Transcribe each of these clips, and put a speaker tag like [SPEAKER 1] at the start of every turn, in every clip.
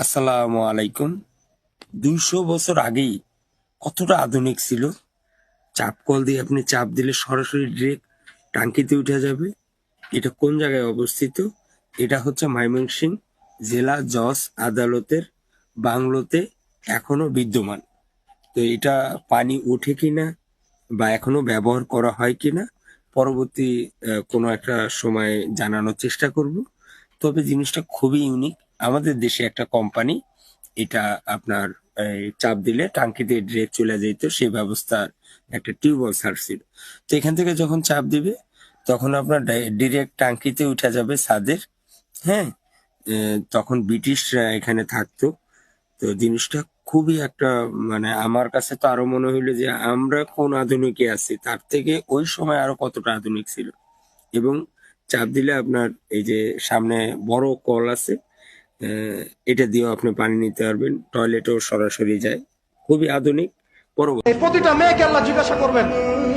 [SPEAKER 1] আসসালামু আলাইকুম। 200 বছর আগেই কতটা আধুনিক ছিল। চাপ কল দিয়ে আপনি চাপ দিলে সরাসরি ডিরেক্ট টাঙ্কিতে উঠে যাবে। এটা কোন জায়গায় অবস্থিত? এটা হচ্ছে ময়মনসিংহ জেলা জজ আদালতের বাংলোতে এখনো বিদ্যমান। তো এটা পানি ওঠে কিনা বা এখনো ব্যবহার করা হয় কিনা পরবর্তী কোনো একটা সময় জানানোর চেষ্টা করব। তবে জিনিসটা খুবই ইউনিক। আমাদের দেশে একটা কোম্পানি এটা আপনার চাপ দিলে টাঙ্কিতে ডিরেক্ট চলে যেত, সেই ব্যবস্থার একটা টিউবওয়েল ছাড়ছিল। তো এখান থেকে যখন চাপ দিবে তখন আপনার ডিরেক্ট টাঙ্কিতে উঠে যাবে ছাদের। হ্যাঁ, তখন ব্রিটিশরা এখানে থাকতো। তো জিনিসটা খুবই একটা মানে আমার কাছে তো আরো মনে হইলো যে আমরা কোন আধুনিকে আছি, তার থেকে ওই সময় আরো কতটা আধুনিক ছিল। এবং চাপ দিলে আপনার এই যে সামনে বড় কল আছে, এটা দিয়েও আপনি পানি নিতে পারবেন, টয়লেটেও সরাসরি যায়। খুবই আধুনিক। পরবর্তী
[SPEAKER 2] প্রতিটা মেয়েকে আল্লাহ জিজ্ঞাসা করবেন,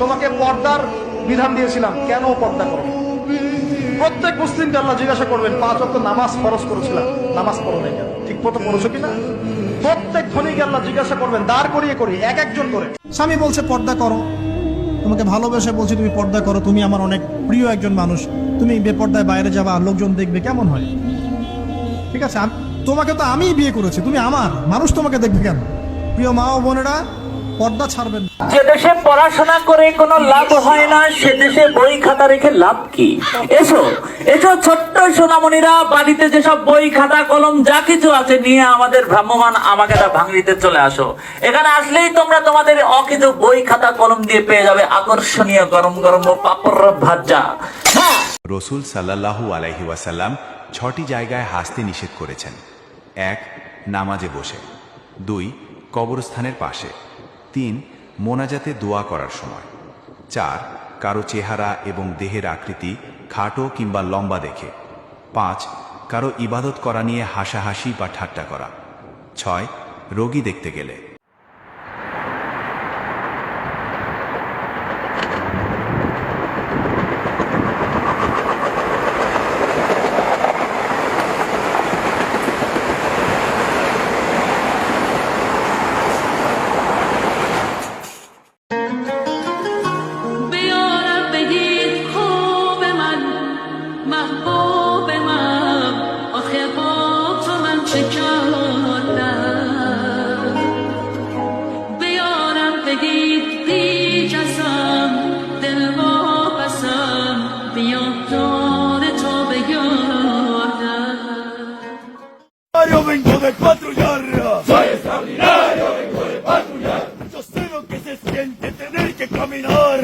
[SPEAKER 2] তোমাকে পর্দার বিধান দিয়েছিলাম, কেন পর্দা করো? প্রত্যেক মুসলিমকে আল্লাহ জিজ্ঞাসা করবেন, 5 ওয়াক্ত নামাজ ফরজ করেছিলাম, নামাজ পড়ো নাই কেন? ঠিক মতো পড়েছো কিনা? প্রত্যেক ধনীকে আল্লাহ জিজ্ঞাসা করবেন, দাঁড় করিয়ে করিয়ে এক একজন করে।
[SPEAKER 3] স্বামী বলছে পর্দা করো, তোমাকে ভালোবেসে বলছি তুমি পর্দা করো, তুমি আমার অনেক প্রিয় একজন মানুষ, তুমি বেপর্দায় বাইরে যাবা, লোকজন দেখবে, কেমন হয়? ঠিক আছে, তোমাকে তো আমিই বিয়ে করেছি, তুমি আমার মানুষ, তোমাকে দেখবে কেন? প্রিয় মা ও বোনেরা, পর্দা ছাড়বেন।
[SPEAKER 4] যে দেশে পড়াশোনা করে কোনো লাভ হয় না, সে দেশে বই খাতা রেখে লাভ কি? এসো এসো ছোট্ট সোনামণিরা, বাড়িতে যেসব বই খাতা কলম যা কিছু আছে নিয়ে আমাদের ভ্রাম্যমান আমাকেটা ভাঙড়িতে চলে আসো। এখানে আসলেই তোমরা তোমাদের অকিছু বই খাতা কলম দিয়ে পেয়ে যাবে আকর্ষণীয় গরম গরম পাপড় ভাজা।
[SPEAKER 5] রসুল সাল্লাল্লাহু আলাইহি ওয়াসাল্লাম 6টি জায়গায় হাসতে নিষেধ করেছেন। 1. নামাজে বসে। 2. কবরস্থানের পাশে। 3. মোনাজাতে দোয়া করার সময়। 4. কারো চেহারা এবং দেহের আকৃতি খাটো কিংবা লম্বা দেখে। 5. কারো ইবাদত করা নিয়ে হাসাহাসি বা ঠাট্টা করা। 6. রোগী দেখতে গেলে।
[SPEAKER 6] Vengo de patrullar, soy extraordinario, vengo de patrullar. Yo sé lo que se siente tener que caminar.